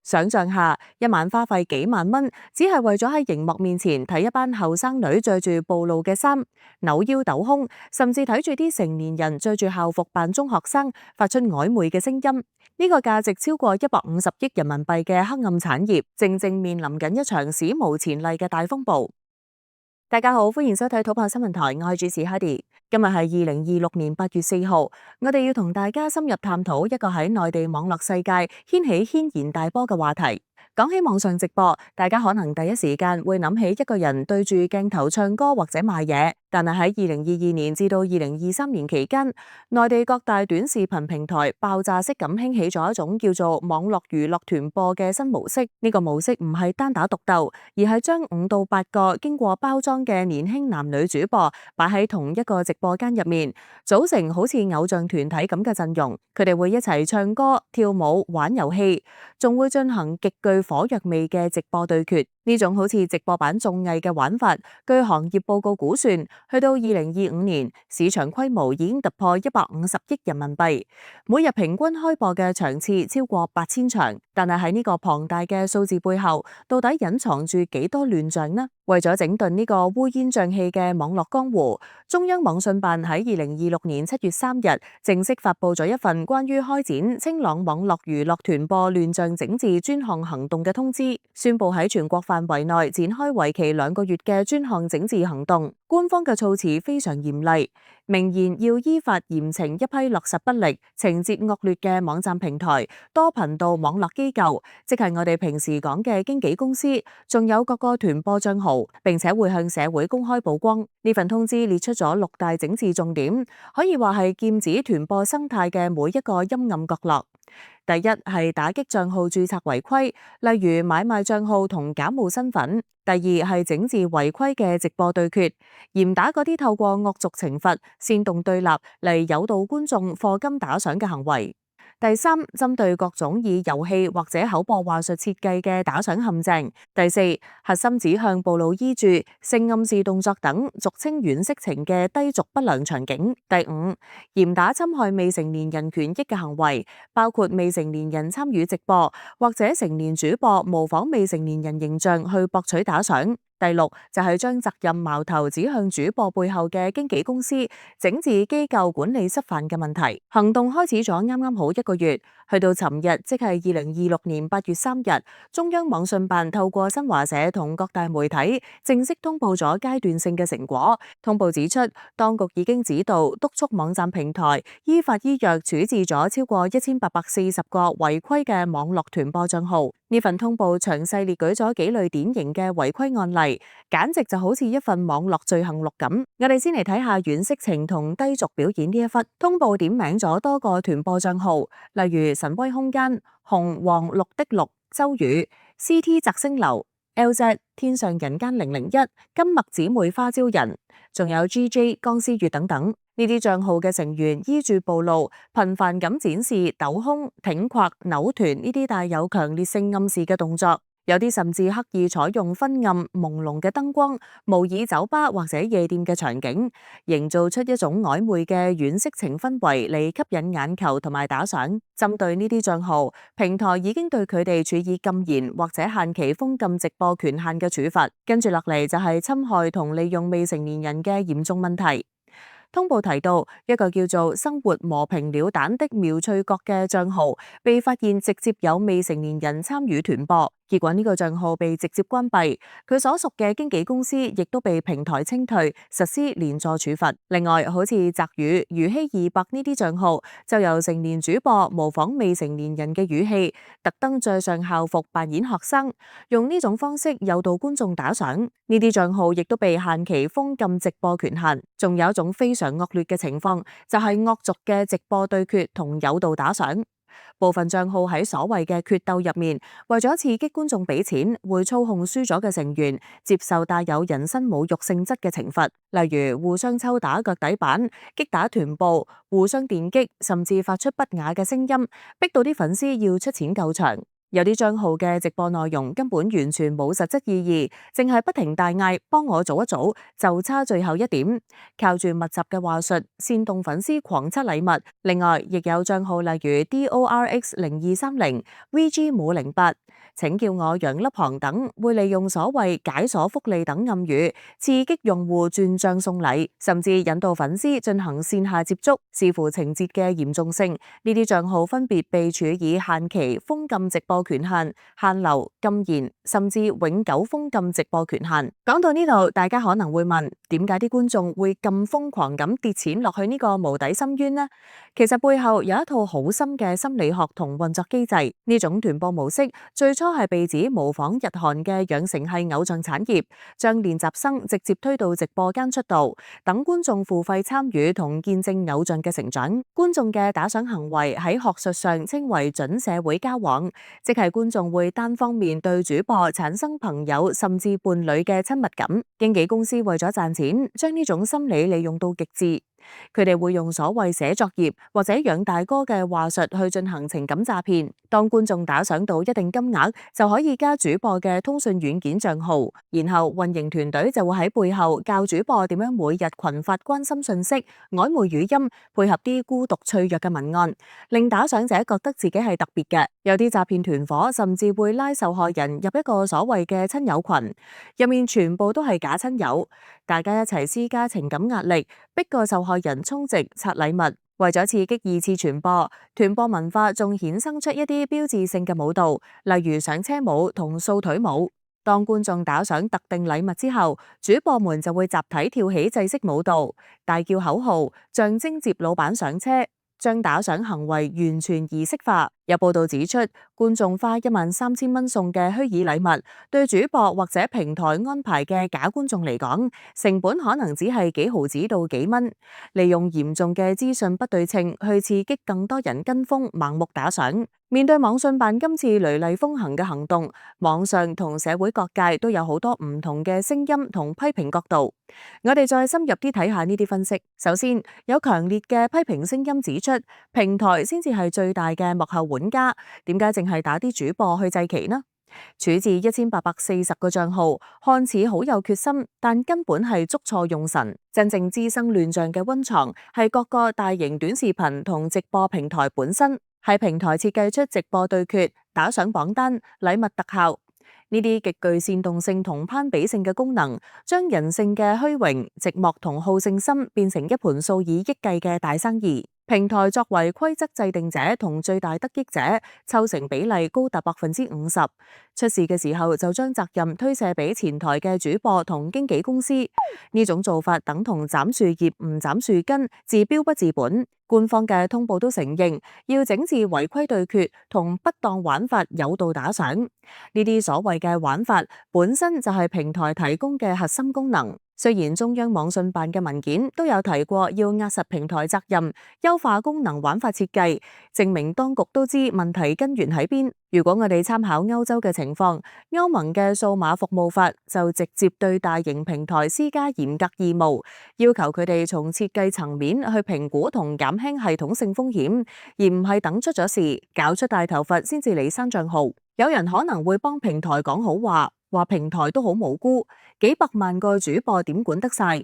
想象下，一晚花費幾萬蚊，只係為咗喺熒幕面前睇一班後生女着住暴露嘅衫、扭腰抖胸，甚至睇住啲成年人着住校服扮中學生，發出曖昧嘅聲音。呢個價值超過150億人民幣嘅黑暗產業，正正面臨緊一場史無前例嘅大風暴。大家好，歡迎收睇土炮新聞台，我係主持 Heidi。今日係2026年8月4號，我哋要同大家深入探討一個喺內地網絡世界掀起軒然大波嘅話題。講起網上直播，大家可能第一時間會諗起一個人對住鏡頭唱歌或者賣嘢，但係喺2022年至到2023年期間，內地各大短視頻平台爆炸式咁興起咗一種叫做網絡娛樂團播嘅新模式。呢個模式唔係單打獨鬥，而係將5到8個經過包裝嘅年輕男女主播擺喺同一個直播間入面，組成好似偶像團體咁嘅陣容。佢哋會一齊唱歌、跳舞、玩遊戲，仲會進行極具火藥味嘅直播對決。呢種好似直播版綜藝嘅玩法，據行業報告估算，去到2025年，市場規模已經突破150億人民幣，每日平均開播嘅場次超過8000場。但係喺呢個龐大嘅數字背後，到底隱藏住幾多亂象呢？為咗整頓呢個烏煙瘴氣嘅網絡江湖，中央網信辦喺2026年7月3日正式發布咗一份關於開展清朗網絡娛樂團播亂象整治專項行動嘅通知，宣布喺全國範圍內展開為期2個月嘅專項整治行動。官方嘅措辭非常嚴厲，明言要依法嚴懲一批落實不力、情節惡劣嘅網站平台、多頻道網絡機構，即係我哋平時講嘅經紀公司，仲有各個團播帳號，並且會向社會公開曝光。呢份通知列出咗6大整治重點，可以話係劍指團播生態嘅每一個陰暗角落。第一係打擊帳號註冊違規，例如買賣帳號同假冒身份。第二係整治違規嘅直播對決，嚴打嗰啲透過惡俗懲罰、煽動對立嚟誘導觀眾課金打賞嘅行為。第三，針對各種以遊戲或者口播話術設計嘅打賞陷阱。第四，核心指向暴露衣著、性暗示動作等俗稱軟色情嘅低俗不良場景。第五，嚴打侵害未成年人權益嘅行為，包括未成年人參與直播或者成年主播模仿未成年人形象去博取打賞。第六就係將責任矛頭指向主播背後嘅經紀公司，整治機構管理失範嘅問題。行動開始咗啱啱好1個月，去到尋日，即係2026年8月3日，中央網信辦透過新華社同各大媒體正式通報咗階段性嘅成果。通報指出，當局已經指導督促網站平台依法依約處置咗超過1840個違規嘅網絡團播帳號。呢份通報詳細列舉咗幾類典型嘅違規案例，簡直就好似一份網絡罪行錄咁。我哋先嚟睇下軟色情同低俗表演呢一忽。通報點名咗多個團播帳號，例如神威空間、紅黃綠的綠、周宇、CT 摘星流、LZ 天上人間001、金麥姊妹花招人，仲有 GJ 江思月等等。呢啲帳號嘅成員依住暴露，頻繁咁展示抖胸、挺胯、扭臀呢啲帶有強烈性暗示嘅動作，有啲甚至刻意採用昏暗朦朧嘅燈光，模擬酒吧或者夜店嘅場景，營造出一種曖昧嘅軟色情氛圍嚟吸引眼球同埋打賞。針對呢啲帳號，平台已經對佢哋處以禁言或者限期封禁直播權限嘅處罰。跟住落嚟就係侵害同利用未成年人嘅嚴重問題。通報提到，一個叫做生活磨平了蛋的妙趣角嘅帳號，被發現直接有未成年人參與團播，結果呢個帳號被直接關閉，佢所屬嘅經紀公司亦都被平台清退，實施連坐處罰。另外，好似澤宇、如希200呢啲帳號，就由成年主播模仿未成年人嘅語氣，特登着上校服扮演學生，用呢種方式誘導觀眾打賞。呢啲帳號亦都被限期封禁直播權限。仲有一種非常惡劣嘅情況，就係惡俗嘅直播對決同誘導打賞。部分帳號喺所謂嘅決鬥入面，為咗刺激觀眾俾錢，會操控輸咗嘅成員接受帶有人身侮辱性質嘅懲罰，例如互相抽打腳底板、擊打臀部、互相電擊，甚至發出不雅嘅聲音，逼到啲粉絲要出錢救場。有啲帳號嘅直播內容根本完全冇實質意義，淨係不停大嗌幫我組一組，就差最後一點，靠住密集嘅話術煽動粉絲狂測禮物。另外，亦有帳號例如 DORX0230、VG508、請叫我楊粒行等，會利用所謂解鎖福利等暗語，刺激用戶轉帳送禮，甚至引導粉絲進行線下接觸。視乎情節嘅嚴重性，呢啲帳號分別被處以限期、封禁直播權限、限流、禁言，甚至永久封禁直播權限。講到呢度，大家可能會問，點解啲觀眾會咁瘋狂咁跌錢落去呢個無底深淵呢？其實背後有一套好深嘅心理學同運作機制。呢種團播模式最初係被指模仿日韓嘅養成系偶像產業，將練習生直接推到直播間出道，等觀眾付費參與同見證偶像嘅成長。觀眾嘅打賞行為喺學術上稱為準社會交往，即係觀眾會單方面對主播產生朋友甚至伴侶嘅親密感。經紀公司為咗賺錢，將呢種心理利用到極致。佢哋會用所謂寫作業或者養大哥嘅話術去進行情感詐騙。當觀眾打賞到一定金額，就可以加主播嘅通訊軟件賬號，然後運營團隊就會喺背後教主播點樣每日群發關心訊息、曖昧語音，配合啲孤獨脆弱嘅文案，令打賞者覺得自己係特別嘅。有啲詐騙團伙甚至會拉受害人入一個所謂嘅親友群，入面全部都係假親友，大家一齊施加情感壓力，逼個受害人充值刷禮物。為咗刺激二次傳播，團播文化仲衍生出一啲標誌性嘅舞蹈，例如上車舞同掃腿舞。當觀眾打賞特定禮物之後，主播們就會集體跳起制式舞蹈，大叫口號，象徵接老闆上車，將打賞行為完全儀式化。有報道指出，觀眾花13000蚊送嘅虛擬禮物，對主播或者平台安排嘅假觀眾嚟講，成本可能只係幾毫子到幾蚊。利用嚴重嘅資訊不對稱去刺激更多人跟風盲目打賞。面對網信辦今次雷厲風行嘅行動，網上同社會各界都有好多唔同嘅聲音同批評角度。我哋再深入啲睇下呢啲分析。首先，有強烈嘅批評聲音指出，平台先至係最大嘅幕後玩家，點解淨係打啲主播去祭旗呢？處置1840個賬號，看似好有決心，但根本係捉錯用神。真正滋生亂象嘅溫床係各個大型短視頻同直播平台本身，係平台設計出直播對決、打賞榜單、禮物特效呢啲極具煽動性同攀比性嘅功能，將人性嘅虛榮、寂寞同好勝心變成一盤數以億計嘅大生意。平台作為規則制定者同最大得益者，抽成比例高達50%。出事嘅時候就將責任推卸俾前台嘅主播同經紀公司。呢種做法等同斬樹葉唔斬樹根，治標不治本。官方嘅通報都承認，要整治違規對決同不當玩法誘導打賞。呢啲所謂嘅玩法本身就係平台提供嘅核心功能。雖然中央網信辦嘅文件都有提過要壓實平台責任，優化功能玩法設計，證明當局都知問題根源喺邊。如果我哋參考歐洲嘅情況，歐盟嘅數碼服務法就直接對大型平台施加嚴格義務，要求佢哋從設計層面去評估同減輕系統性風險，而唔係等出咗事，搞出大頭佛先至嚟刪賬號。有人可能會幫平台講好話，話平台都好無辜，幾百萬個主播點管得晒？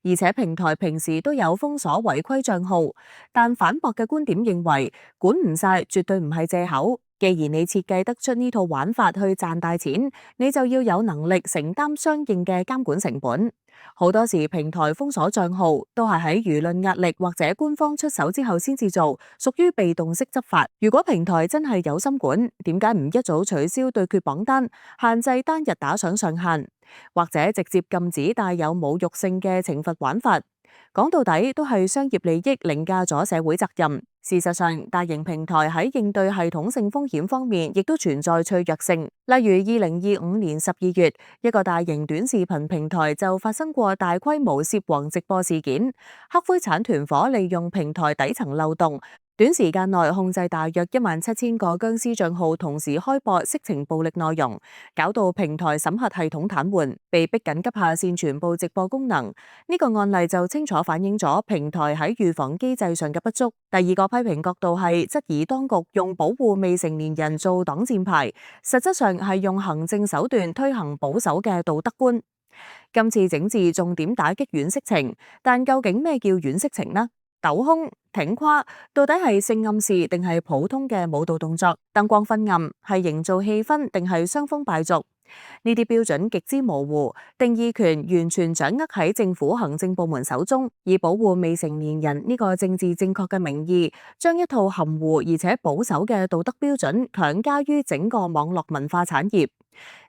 而且平台平時都有封鎖違規賬號，但反駁嘅觀點認為管唔晒絕對唔係借口。既然你設計得出呢套玩法去賺大錢，你就要有能力承擔相應嘅監管成本。好多時平台封鎖賬號都係喺輿論壓力或者官方出手之後先至做，屬於被動式執法。如果平台真係有心管，點解唔一早取消對決榜單，限制單日打賞上限，或者直接禁止帶有侮辱性嘅懲罰玩法？講到底都係商業利益凌駕咗社會責任。事實上，大型平台喺應對系統性風險方面亦都存在脆弱性。例如2025年12月，一個大型短視頻平台就發生過大規模涉黃直播事件，黑灰產團伙利用平台底層漏洞，短時間內控制大約17000個僵屍帳號同時開播色情暴力內容，搞到平台審核系統癱瘓，被迫緊急下線全部直播功能。呢個案例就清楚反映咗平台喺預防機制上嘅不足。第二個批評角度係質疑當局用保護未成年人做擋箭牌，實質上係用行政手段推行保守嘅道德觀。今次整治重點打擊軟色情，但究竟咩叫軟色情呢？抖胸、挺胯到底係性暗示定係普通嘅舞蹈動作？燈光昏暗係營造氣氛定係傷風敗俗？呢啲標準極之模糊，定義權完全掌握喺政府行政部門手中，以保護未成年人呢個政治正確嘅名義，將一套含糊而且保守嘅道德標準強加於整個網絡文化產業。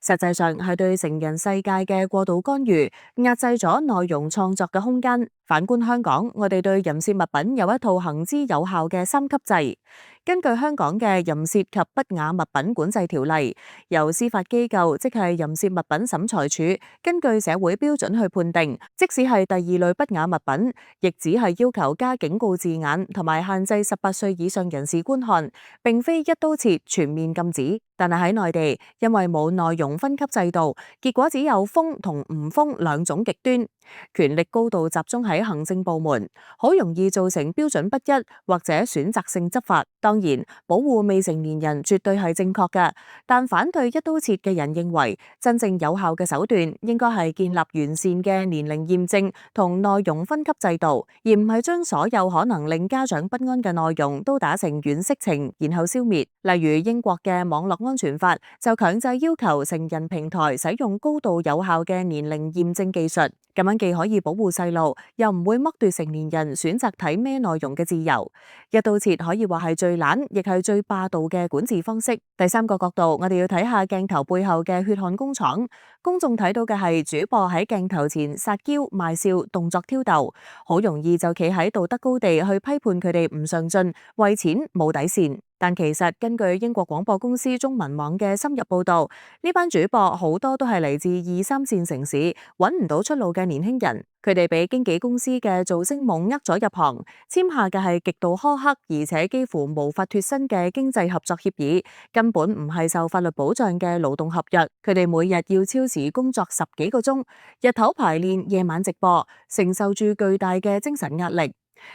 實際上係對成人世界嘅過度干預，壓制咗內容創作嘅空間。反觀香港，我哋對淫褻物品有一套行之有效嘅3級制。根據香港嘅淫褻及不雅物品管制條例，由司法機構即係淫褻物品審裁處根據社會標準去判定，即使係第二類不雅物品，亦只係要求加警告字眼同埋限制18歲以上人士觀看，並非一刀切全面禁止。但係喺內地，因為冇內容分級制度，結果只有封同唔封兩種極端，權力高度集中喺行政部門，好容易造成標準不一或者選擇性執法。當然，保護未成年人絕對係正確嘅，但反對一刀切嘅人認為，真正有效嘅手段應該係建立完善嘅年齡驗證同內容分級制度，而唔係將所有可能令家長不安嘅內容都打成軟色情，然後消滅。例如英國嘅網絡安全法就強制要求成人平台使用高度有效嘅年齡驗證技術，咁樣既可以保護細路，又唔會剝奪成年人選擇睇咩內容嘅自由。一刀切可以話係最懶，亦係最霸道嘅管治方式。第三個角度，我哋要睇下鏡頭背後嘅血汗工廠。公眾睇到嘅係主播喺鏡頭前撒嬌賣笑，動作挑逗，好容易就企喺道德高地去批判佢哋唔上進、為錢冇底線。但其實根據英國廣播公司中文網嘅深入報導，呢班主播好多都係嚟自2、3線城市，揾唔到出路嘅年輕人。佢哋俾經紀公司嘅造星夢呃咗入行，簽下嘅係極度苛刻而且幾乎無法脫身嘅經濟合作協議，根本唔係受法律保障嘅勞動合約。佢哋每日要超時工作10幾個鐘，日頭排練，夜晚直播，承受住巨大嘅精神壓力。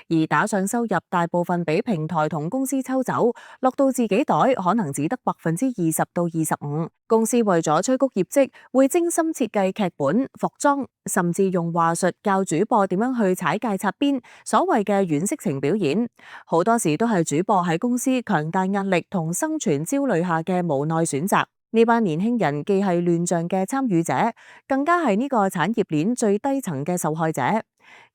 而打賞收入大部分俾平台同公司抽走，落到自己袋可能只得20%到25%。公司為咗催谷業績，會精心設計劇本、服裝，甚至用話術教主播點樣去踩界擦邊，所謂嘅軟色情表演，好多時都係主播喺公司強大壓力同生存焦慮下嘅無奈選擇。呢班年輕人既係亂象嘅參與者，更加係呢個產業鏈最低層嘅受害者，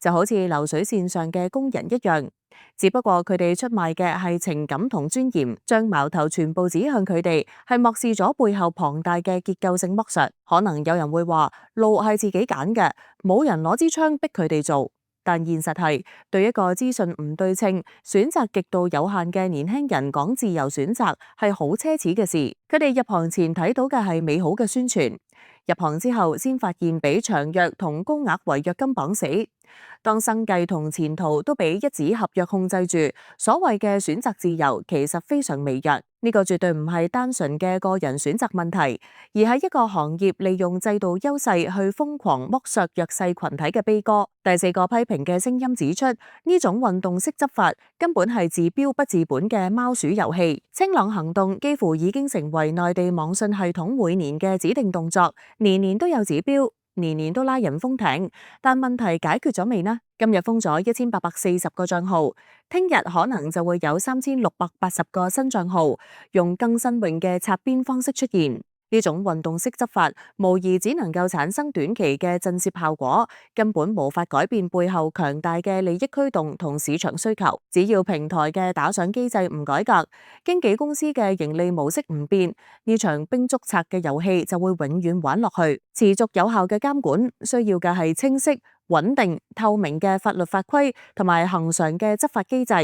就好似流水線上嘅工人一樣。只不過佢哋出賣嘅係情感同尊嚴，將矛頭全部指向佢哋，係漠視咗背後龐大嘅結構性剝削。可能有人會話，路係自己揀嘅，冇人攞支槍逼佢哋做。但現實係，對一個資訊唔對稱、選擇極度有限嘅年輕人講自由選擇係好奢侈嘅事。佢哋入行前睇到嘅係美好嘅宣傳，入行之後先發現俾長約同高額違約金綁死。當生計同前途都俾一紙合約控制住，所謂嘅選擇自由其實非常微弱。呢個絕對唔係單純嘅個人選擇問題，而係一個行業利用制度優勢去瘋狂剝削弱勢群體嘅悲歌。第四個批評嘅聲音指出，呢種運動式執法根本係治標不治本嘅貓鼠遊戲。清朗行動幾乎已經成為內地網信系統每年嘅指定動作，年年都有指標，年年都拉人封艇，但問題解決咗未呢？今日封咗1840個賬號，聽日可能就會有3680個新賬號用更新穎嘅擦邊方式出現。呢種運動式執法，無疑只能夠產生短期嘅震懾效果，根本無法改變背後強大嘅利益驅動同市場需求。只要平台嘅打賞機制唔改革，經紀公司嘅盈利模式唔變，呢場兵捉賊嘅遊戲就會永遠玩落去。持續有效嘅監管，需要嘅係清晰、穩定、透明嘅法律法規同埋恆常嘅執法機制。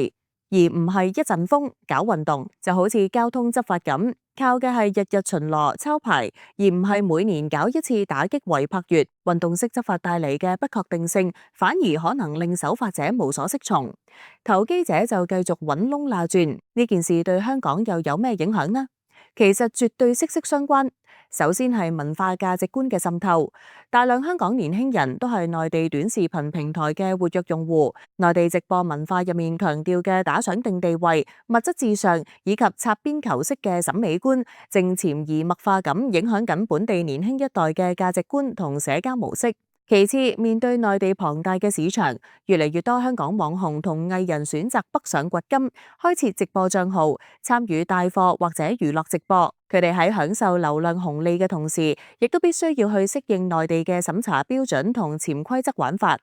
而唔係一陣風搞運動。就好似交通執法咁，靠嘅係日日巡邏抄牌，而唔係每年搞一次打擊違泊月。運動式執法帶嚟嘅不確定性，反而可能令守法者無所適從，投機者就繼續揾窿罅鑽。呢件事對香港又有咩影響呢？其實絕對息息相關。首先係文化價值觀嘅滲透，大量香港年輕人都係內地短視頻平台嘅活躍用戶。內地直播文化入面強調嘅打賞定地位、物質至上以及擦邊球式嘅審美觀，正潛移默化咁影響緊本地年輕一代嘅價值觀同社交模式。其次，面對內地龐大嘅市場，越嚟越多香港網紅同藝人選擇北上掘金，開設直播帳號，參與帶貨或者娛樂直播。佢哋喺享受流量紅利嘅同時，亦都必須要去適應內地嘅審查標準同潛規則玩法。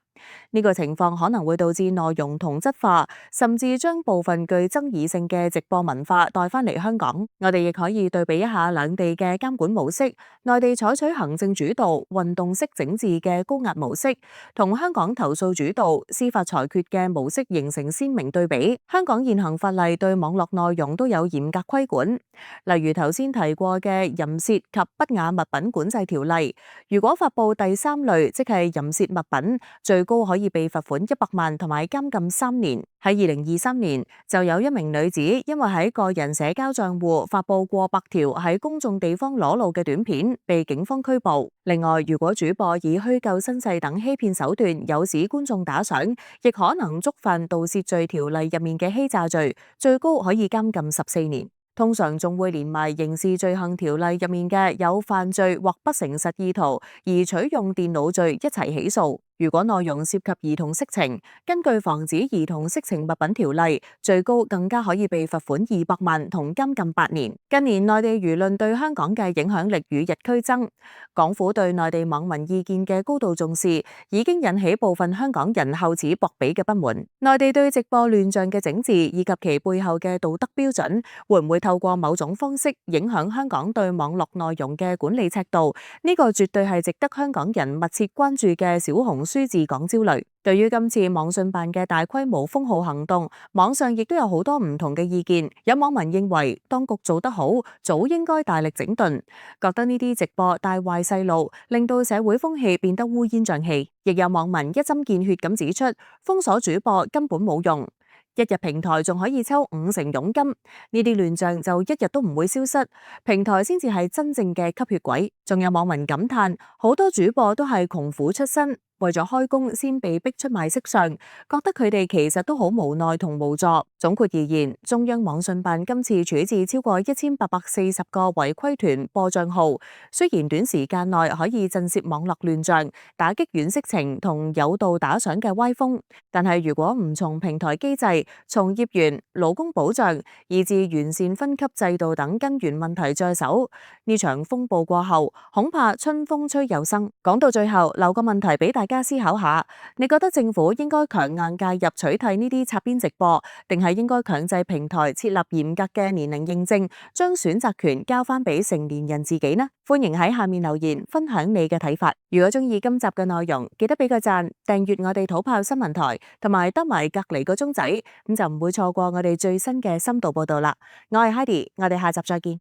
呢個情況可能會導致內容同質化，甚至將部分具爭議性嘅直播文化帶翻嚟香港。我哋亦可以對比一下兩地嘅監管模式，內地採取行政主導、運動式整治嘅高壓模式，同香港投訴主導、司法裁決嘅模式形成鮮明對比。香港現行法例對網絡內容都有嚴格規管，例如頭先提過嘅淫褻及不雅物品管制條例，如果發布第三類，即係淫褻物品，最高可以被罰款100萬同埋監禁3年。喺2023年，就有一名女子因為喺個人社交賬戶發布過百條喺公眾地方裸露嘅短片，被警方拘捕。另外，如果主播以虛構身世等欺騙手段誘使觀眾打賞，亦可能觸犯盜竊罪條例入面嘅欺詐罪，最高可以監禁14年。通常仲會連埋刑事罪行條例入面嘅有犯罪或不誠實意圖而取用電腦罪一齊起訴。如果內容涉及兒童色情，根據防止兒童色情物品條例，最高更加可以被罰款200萬同監禁8年。近年內地輿論對香港嘅影響力與日俱增，港府對內地網民意見嘅高度重視，已經引起部分香港人厚此薄彼嘅不滿。內地對直播亂象嘅整治以及其背後嘅道德標準，會唔會透過某種方式影響香港對網絡內容嘅管理尺度？呢個絕對係值得香港人密切關注嘅小紅書治港焦慮。對於今次網信辦嘅大規模封號行動，網上亦都有好多唔同嘅意見。有網民認為當局做得好，早應該大力整頓，覺得呢啲直播帶壞細路，令到社會風氣變得烏煙瘴氣。亦有網民一針見血咁指出，封鎖主播根本冇用。一日平台仲可以抽50%佣金，呢啲亂象就一日都唔會消失，平台先至係真正嘅吸血鬼。仲有網民感嘆，好多主播都係窮苦出身，為咗開工先被逼出賣色相，覺得佢哋其實都好無奈同無助。總括而言，中央網信辦今次處置超過1840個違規團播帳號，雖然短時間內可以震懾網絡亂象，打擊軟色情同誘導打賞嘅歪風，但係如果唔從平台機制、從業員、勞工保障，以至完善分級制度等根源問題在手，呢場風暴過後，恐怕春風吹又生。講到最後，留個問題俾大家思考下，你覺得政府應該強硬介入取締呢啲擦邊直播，定係應該強制平台設立嚴格嘅年齡認證，將選擇權交翻俾成年人自己呢？歡迎喺下面留言分享你嘅睇法。如果中意今集嘅內容，記得俾個讚，訂閱我哋土炮新聞台，同埋得埋隔離個鐘仔，咁就唔會錯過我哋最新嘅深度報道啦。我係 Heidi，我哋下集再見。